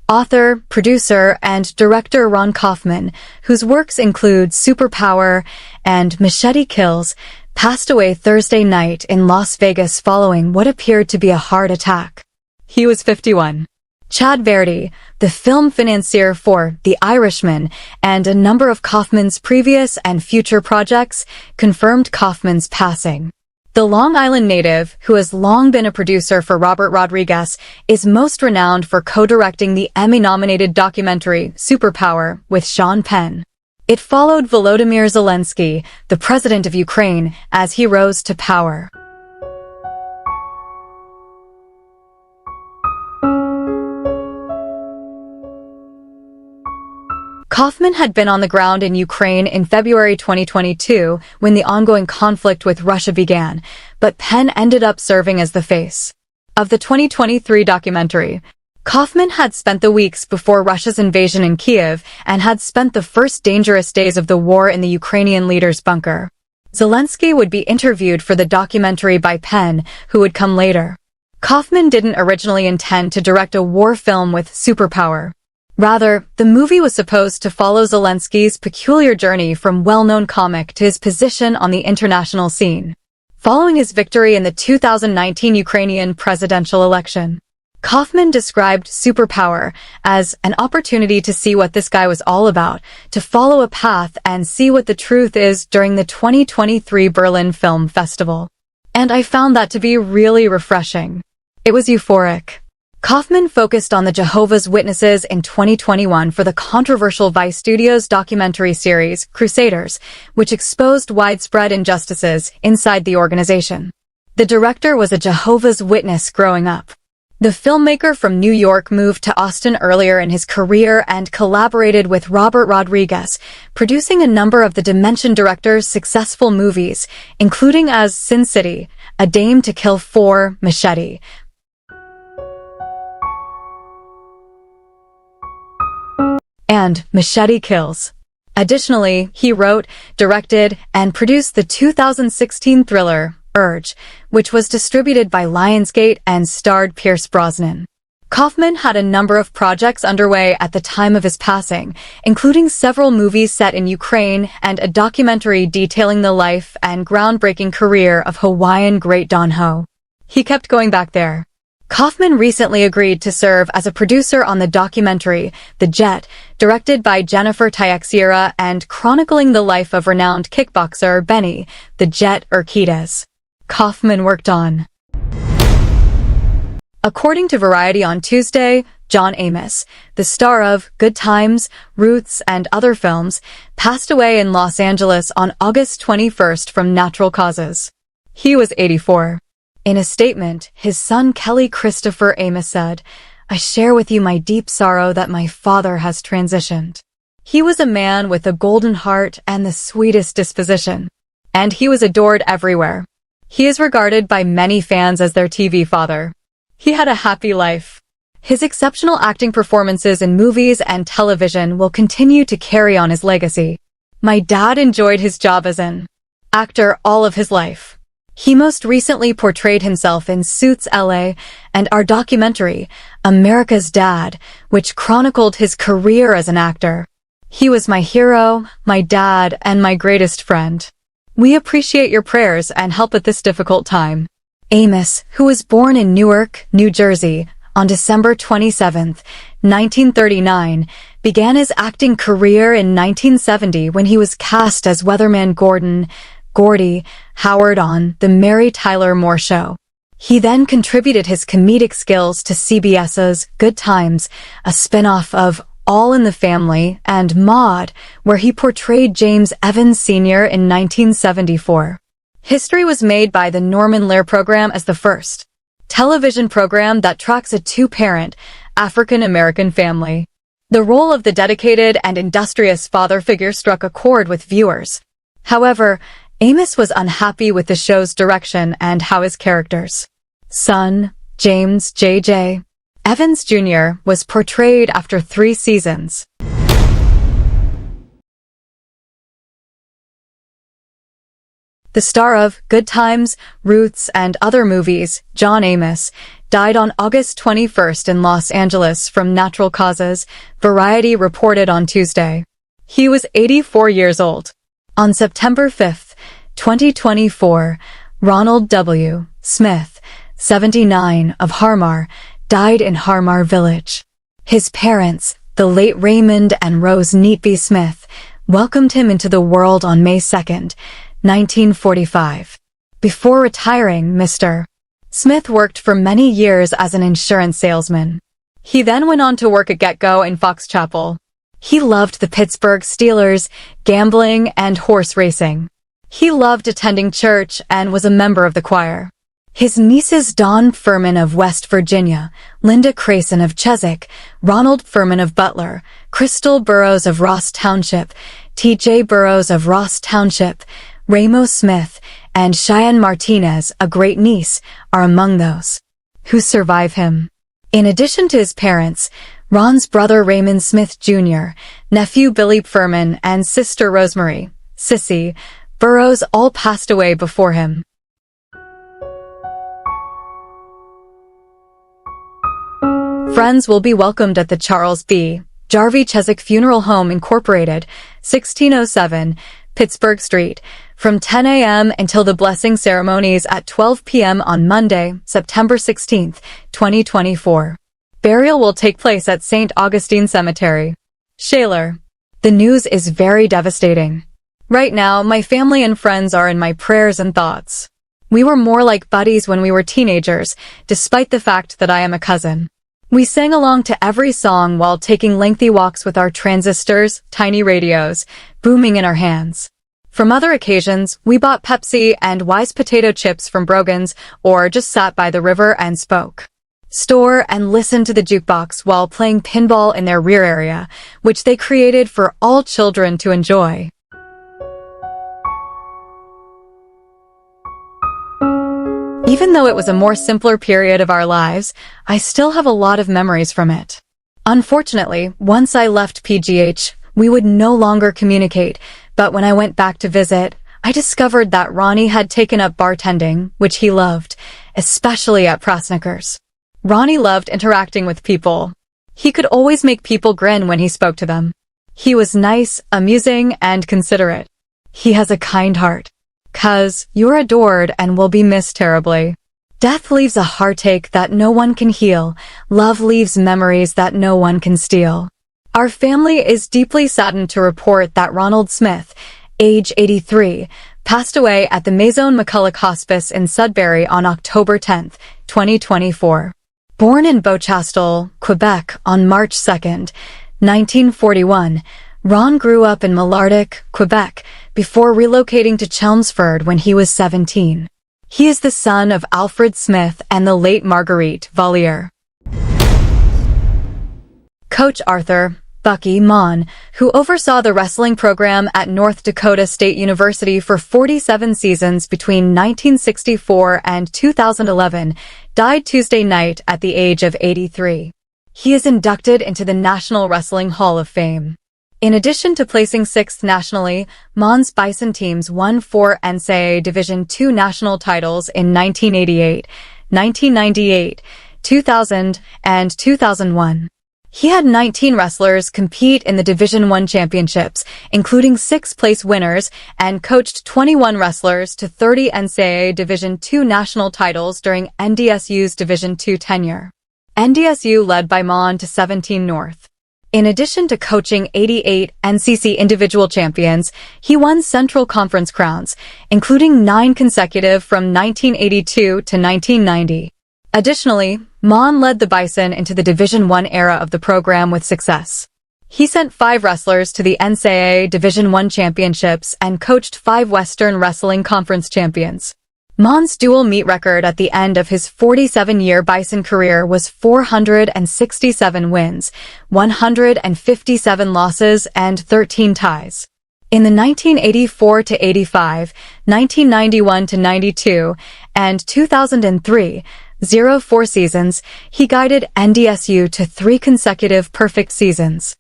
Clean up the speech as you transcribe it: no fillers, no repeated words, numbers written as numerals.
Author, producer, and director Ron Kaufman, whose works include Superpower and Machete Kills, passed away Thursday night in Las Vegas following what appeared to be a heart attack. He was 51. Chad Verdi, the film financier for The Irishman and a number of Kaufman's previous and future projects, confirmed Kaufman's passing. The Long Island native, who has long been a producer for Robert Rodriguez, is most renowned for co-directing the Emmy-nominated documentary Superpower with Sean Penn. It followed Volodymyr Zelensky, the president of Ukraine, as he rose to power. Kaufman had been on the ground in Ukraine in February 2022 when the ongoing conflict with Russia began, but Penn ended up serving as the face of the 2023 documentary. Kaufman had spent the weeks before Russia's invasion in Kiev and had spent the first dangerous days of the war in the Ukrainian leader's bunker. Zelensky would be interviewed for the documentary by Penn, who would come later. Kaufman didn't originally intend to direct a war film with Superpower. Rather, the movie was supposed to follow Zelensky's peculiar journey from well-known comic to his position on the international scene. Following his victory in the 2019 Ukrainian presidential election, Kaufman described Superpower as an opportunity to see what this guy was all about, to follow a path and see what the truth is during the 2023 Berlin Film Festival. And I found that to be really refreshing. It was euphoric. Kaufman focused on the Jehovah's Witnesses in 2021 for the controversial Vice Studios documentary series, Crusaders, which exposed widespread injustices inside the organization. The director was a Jehovah's Witness growing up. The filmmaker from New York moved to Austin earlier in his career and collaborated with Robert Rodriguez, producing a number of the Dimension director's successful movies, including as Sin City, A Dame to Kill for, Machete, and Machete Kills. Additionally, he wrote, directed, and produced the 2016 thriller, Urge, which was distributed by Lionsgate and starred Pierce Brosnan. Kaufman had a number of projects underway at the time of his passing, including several movies set in Ukraine and a documentary detailing the life and groundbreaking career of Hawaiian great Don Ho. He kept going back there. Kaufman recently agreed to serve as a producer on the documentary, The Jet, directed by Jennifer Teixeira and chronicling the life of renowned kickboxer Benny, the Jet Urquidez. Kaufman worked on. According to Variety on Tuesday, John Amos, the star of Good Times, Roots, and other films, passed away in Los Angeles on August 21st from natural causes. He was 84. In a statement, his son Kelly Christopher Amos said, "I share with you my deep sorrow that my father has transitioned. He was a man with a golden heart and the sweetest disposition. And he was adored everywhere. He is regarded by many fans as their TV father. He had a happy life." His exceptional acting performances in movies and television will continue to carry on his legacy. "My dad enjoyed his job as an actor all of his life. He most recently portrayed himself in Suits LA and our documentary, America's Dad, which chronicled his career as an actor. He was my hero, my dad, and my greatest friend. We appreciate your prayers and help at this difficult time." Amos, who was born in Newark, New Jersey, on December 27, 1939, began his acting career in 1970 when he was cast as Weatherman Gordy Howard on The Mary Tyler Moore Show. He then contributed his comedic skills to CBS's Good Times, a spin-off of All in the Family, and Maude, where he portrayed James Evans Sr. in 1974. History was made by the Norman Lear program as the first television program that tracks a two-parent, African-American family. The role of the dedicated and industrious father figure struck a chord with viewers. However, Amos was unhappy with the show's direction and how his character's son, James J.J. Evans Jr., was portrayed after 3 seasons. The star of Good Times, Roots, and other movies, John Amos, died on August 21st in Los Angeles from natural causes, Variety reported on Tuesday. He was 84 years old. On September 5, 2024, Ronald W. Smith, 79, of Harmar, died in Harmar Village. His parents, the late Raymond and Rose Neatby Smith, welcomed him into the world on May 2, 1945. Before retiring, Mr. Smith worked for many years as an insurance salesman. He then went on to work at Get-Go in Fox Chapel. He loved the Pittsburgh Steelers, gambling, and horse racing. He loved attending church and was a member of the choir. His nieces Dawn Furman of West Virginia, Linda Crayson of Chesapeake, Ronald Furman of Butler, Crystal Burrows of Ross Township, T.J. Burrows of Ross Township, Ramos Smith, and Cheyenne Martinez, a great-niece, are among those who survive him. In addition to his parents, Ron's brother Raymond Smith Jr., nephew Billy Furman, and sister Rosemary, Sissy, Burrows all passed away before him. Friends will be welcomed at the Charles B. Jarvie Chesapeake Funeral Home Incorporated, 1607, Pittsburgh Street, from 10 a.m. until the blessing ceremonies at 12 p.m. on Monday, September 16, 2024. Burial will take place at St. Augustine Cemetery. Shaler. The news is very devastating. Right now, my family and friends are in my prayers and thoughts. We were more like buddies when we were teenagers, despite the fact that I am a cousin. We sang along to every song while taking lengthy walks with our transistors, tiny radios, booming in our hands. From other occasions, we bought Pepsi and Wise potato chips from Brogan's or just sat by the river and spoke. Store and listened to the jukebox while playing pinball in their rear area, which they created for all children to enjoy. Even though it was a more simpler period of our lives, I still have a lot of memories from it. Unfortunately, once I left PGH, we would no longer communicate, but when I went back to visit, I discovered that Ronnie had taken up bartending, which he loved, especially at Prasnikers. Ronnie loved interacting with people. He could always make people grin when he spoke to them. He was nice, amusing, and considerate. He has a kind heart. 'Cause you're adored and will be missed terribly. Death leaves a heartache that no one can heal. Love leaves memories that no one can steal. Our family is deeply saddened to report that Ronald Smith, age 83, passed away at the Maison McCulloch Hospice in Sudbury on October 10, 2024. Born in Beauchastel, Quebec on March 2, 1941, Ron grew up in Malartic, Quebec, before relocating to Chelmsford when he was 17. He is the son of Alfred Smith and the late Marguerite Valliere. Coach Arthur Bucky Mon, who oversaw the wrestling program at North Dakota State University for 47 seasons between 1964 and 2011, died Tuesday night at the age of 83. He is inducted into the National Wrestling Hall of Fame. In addition to placing 6th nationally, Mon's Bison teams won 4 NCAA Division II national titles in 1988, 1998, 2000, and 2001. He had 19 wrestlers compete in the Division I championships, including 6th-place winners, and coached 21 wrestlers to 30 NCAA Division II national titles during NDSU's Division II tenure. NDSU led by Mon to 17 North. In addition to coaching 88 NCC individual champions, he won Central Conference crowns, including 9 consecutive from 1982 to 1990. Additionally, Mon led the Bison into the Division I era of the program with success. He sent 5 wrestlers to the NCAA Division I championships and coached 5 Western Wrestling Conference champions. Mon's dual meet record at the end of his 47-year Bison career was 467 wins, 157 losses, and 13 ties. In the 1984-85, 1991-92, and 2003-04 seasons, he guided NDSU to 3 consecutive perfect seasons.